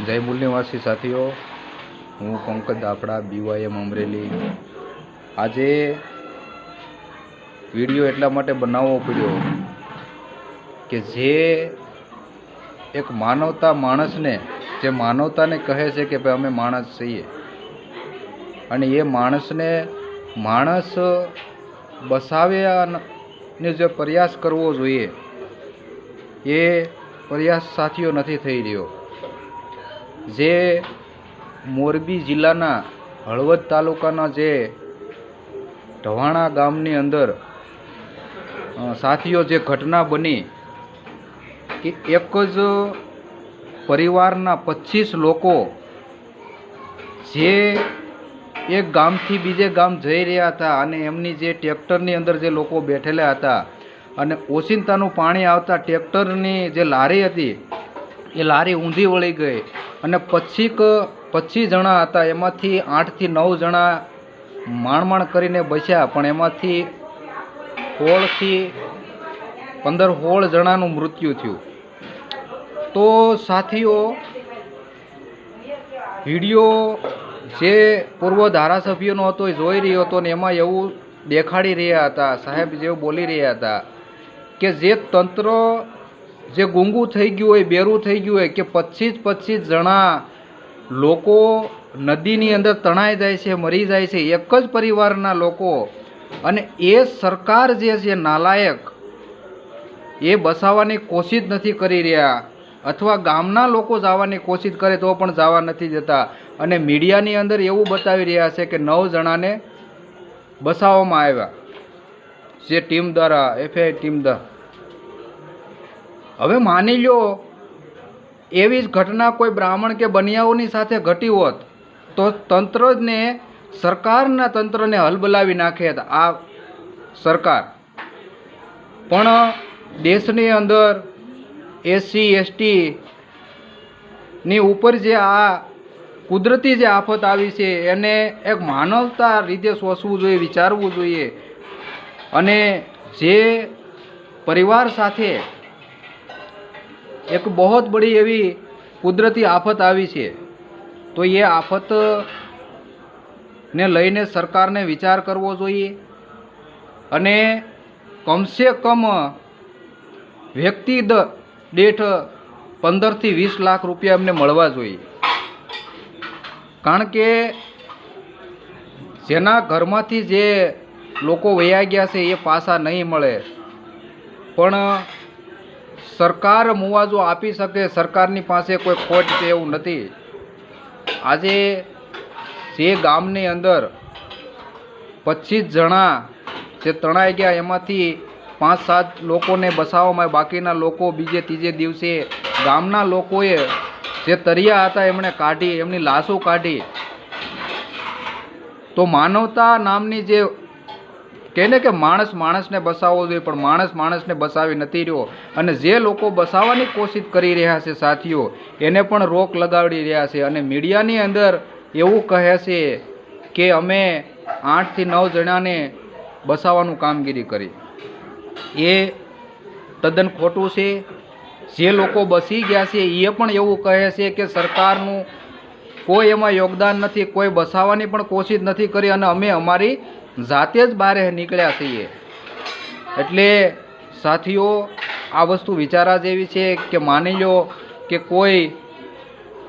જય મૂળ નિવાસી સાથીઓ, હું પંકજ દાપડા, BYM અમરેલી। આજે વિડીયો એટલા માટે બનાવવો પડ્યો કે જે એક માનવતા માણસને, જે માનવતાને કહે છે કે ભાઈ અમે માણસ છીએ, અને એ માણસને માણસ બસાવ્યાનો જે પ્રયાસ કરવો જોઈએ એ પ્રયાસ સાથીઓ નથી થઈ રહ્યો। જે મોરબી જિલ્લાના હળવદ તાલુકાના જે ઢવાણા ગામની અંદર સાથીઓ જે ઘટના બની કે એક જ પરિવારના 25 લોકો જે એક ગામથી બીજે ગામ જઈ રહ્યા હતા અને એમની જે ટ્રેક્ટરની અંદર જે લોકો બેઠેલા હતા અને ઓચિંતાનું પાણી આવતા ટ્રેક્ટરની જે લારી હતી એ લારી ઊંધી વળી ગઈ અને 25 જણા હતા, એમાંથી 8 થી 9 જણા માણ કરીને બચ્યા, પણ એમાંથી 16 થી 16 જણાનું મૃત્યુ થયું। તો સાથીઓ, વિડીયો જે પૂર્વ ધારાસભ્યનો હતો એ જોઈ રહ્યો હતો ને એમાં એવું દેખાડી રહ્યા હતા, સાહેબ જેવું બોલી રહ્યા હતા કે જે તંત્ર જે ગુંગું થઈ ગયું હોય, બેરું થઈ ગયું હોય કે 25 જણા લોકો નદીની અંદર તણાઈ જાય છે, મરી જાય છે, એક જ પરિવારના લોકો, અને એ સરકાર જે છે નાલાયક, એ બસાવવાની કોશિશ નથી કરી રહ્યા, અથવા ગામના લોકો જવાની કોશિશ કરે તો પણ જવા નથી દેતા, અને મીડિયાની અંદર એવું બતાવી રહ્યા છે કે 9 જણાને બસાવવામાં આવ્યા જે ટીમ દ્વારા, FI ટીમ દ્વારા। હવે માની લો એવી જ ઘટના કોઈ બ્રાહ્મણ કે બનિયાઓની સાથે ઘટી હોત તો તંત્રને, સરકારના તંત્રને હલબલાવી નાખે આ સરકાર। પણ દેશની અંદર SC ST ની ઉપર જે આ કુદરતી જે આફત આવી છે એને એક માનવતા રીતે સોચવું જોઈએ, વિચારવું જોઈએ, અને જે પરિવાર સાથે એક બહુ બડી એવી કુદરતી આફત આવી છે તો એ આફતને લઈને સરકારને વિચાર કરવો જોઈએ, અને કમસે કમ વ્યક્તિ દીઠ 15 થી 20 લાખ રૂપિયા એમને મળવા જોઈએ। કારણ કે જેના ઘરમાંથી જે લોકો વયા ગયા છે એ પાછા નહીં મળે, પણ સરકાર મુઆવજો આપી શકે, સરકારની પાસે કોઈ ખોટ છે એવું નથી। આજે જે ગામની અંદર 25 જણા જે તણાઈ ગયા એમાંથી 5-7 લોકોને બસાવવામાં, બાકીના લોકો બીજે ત્રીજે દિવસે ગામના લોકોએ જે તરિયા હતા એમણે કાઢી, એમની લાશો કાઢી। તો માનવતા નામની જે કહે ને કે માણસ માણસને બસાવવો જોઈએ, પણ માણસ માણસને બસાવી નથી રહ્યો, અને જે લોકો બસાવવાની કોશિશ કરી રહ્યા છે સાથીઓ એને પણ રોક લગાડી રહ્યા છે, અને મીડિયાની અંદર એવું કહે છે કે અમે 8 થી 9 જણાને બસાવવાનું કામગીરી કરી। એ તદ્દન ખોટું છે। જે લોકો બસી ગયા છે એ પણ એવું કહે છે કે સરકારનું કોઈ એમાં યોગદાન નથી, કોઈ બસાવવાની પણ કોશિશ નથી કરી, અને અમે અમારી જાતે જ બહાર નીકળ્યા છીએ। એટલે સાથીઓ, આ વસ્તુ વિચારવા જેવી છે કે માની લો કે કોઈ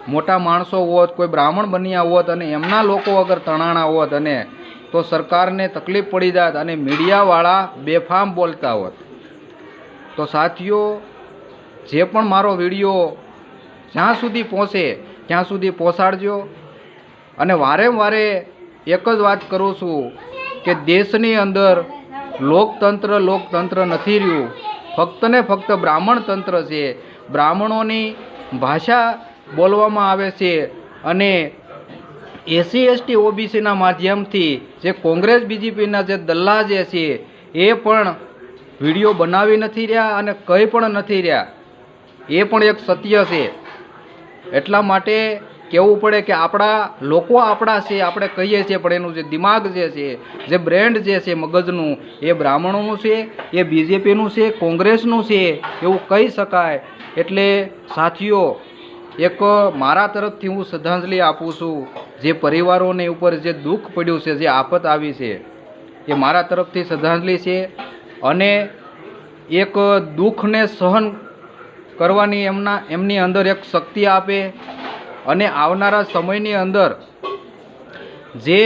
મોટા માણસો હોત, કોઈ બ્રાહ્મણ બન્યા હોત અને એમના લોકો અગર તણાણા હોત અને તો સરકારને તકલીફ પડી જાત અને મીડિયાવાળા બેફામ બોલતા હોત। તો સાથીઓ, જે પણ મારો વિડીયો જ્યાં સુધી પહોંચે ત્યાં સુધી પહોંચાડજો, અને વારે એક જ વાત કરું છું કે દેશની અંદર લોકતંત્ર નથી રહ્યું, ફક્ત ને ફક્ત બ્રાહ્મણ તંત્ર છે। બ્રાહ્મણોની ભાષા બોલવામાં આવે છે, અને SC ST OBCના માધ્યમથી જે કોંગ્રેસ BJPના જે દલ્લા જે છે એ પણ વિડીયો બનાવી નથી રહ્યા અને કંઈ પણ નથી રહ્યા, એ પણ એક સત્ય છે। એટલા માટે કહેવું પડે કે આપણા લોકો આપણા છે, આપણે કહીએ છીએ, પણ એનું જે દિમાગ જે છે, જે બ્રેન્ડ જે છે મગજનું, એ બ્રાહ્મણોનું છે, એ BJPનું છે, કોંગ્રેસનું છે એવું કહી શકાય। એટલે સાથીઓ, એક મારા તરફથી હું શ્રદ્ધાંજલિ આપું છું જે પરિવારોને ઉપર જે દુઃખ પડ્યું છે, જે આફત આવી છે, એ મારા તરફથી શ્રદ્ધાંજલિ છે. અને એક દુઃખને સહન કરવાની એમની અંદર એક શક્તિ આપે અને આવનારા સમયની અંદર જે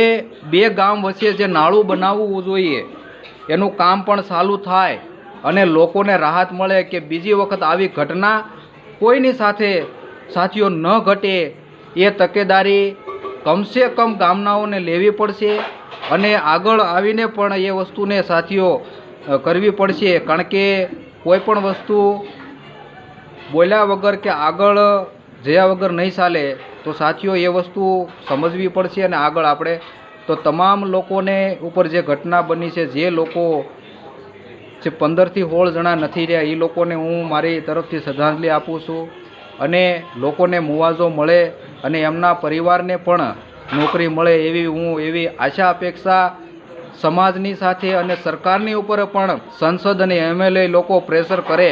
બે ગામ વચ્ચે જે નાળું બનાવવું જોઈએ એનું કામ પણ ચાલુ થાય અને લોકોને રાહત મળે કે બીજી વખત આવી ઘટના કોઈની સાથે સાથીઓ ન ઘટે એ તકેદારી કમસે કમ ગામનાઓને લેવી પડશે અને આગળ આવીને પણ એ વસ્તુને સાથીઓ કરવી પડશે. કારણ કે કોઈ પણ વસ્તુ બોલ્યા વગર કે આગળ જયા વગર નહીં ચાલે. તો સાથીઓ એ વસ્તુ સમજવી પડશે અને આગળ આપણે તો તમામ લોકોને ઉપર જે ઘટના બની છે, જે લોકો જે 15થી 16 જણા નથી રહ્યા, એ લોકોને હું મારી તરફથી શ્રદ્ધાંજલિ આપું છું. અને લોકોને મુઆવજો મળે અને એમના પરિવારને પણ નોકરી મળે એવી આશા અપેક્ષા સમાજની સાથે અને સરકારની ઉપર પણ સંસદ અને MLA લોકો પ્રેશર કરે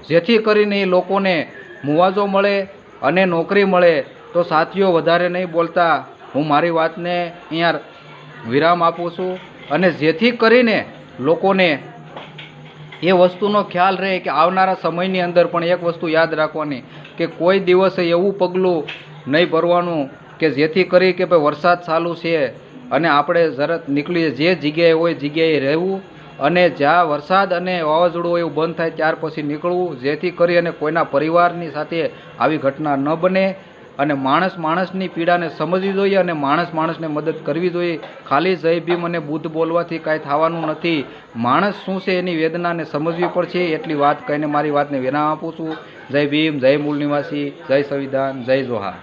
જેથી કરીને એ લોકોને મુઆવજો મળે અને નોકરી મળે. તો સાથીઓ વધારે નહીં બોલતા હું મારી વાતને અહીંયા વિરામ આપું છું. અને જેથી કરીને લોકોને એ વસ્તુનો ખ્યાલ રહે કે આવનારા સમયની અંદર પણ એક વસ્તુ યાદ રાખવાની કે કોઈ દિવસે એવું પગલું નહીં ભરવાનું કે જેથી કરી કે ભાઈ વરસાદ ચાલુ છે અને આપણે ઝરત નીકળીએ, જે જગ્યાએ હોય જગ્યાએ રહેવું અને જ્યાં વરસાદ અને વાવાઝોડું એવું બંધ થાય ત્યાર પછી નીકળવું, જેથી કરી અને કોઈના પરિવારની સાથે આવી ઘટના ન બને. અને માણસની પીડાને સમજવી જોઈએ અને માણસને મદદ કરવી જોઈએ. ખાલી જય ભીમ અને બુદ્ધ બોલવાથી કાંઈ થવાનું નથી. માણસ શું છે એની વેદનાને સમજવી પડશે. એટલી વાત કહીને મારી વાતને વિરામ આપું છું. જય ભીમ, જય મૂળ નિવાસી, જય સંવિધાન, જય જોહાર.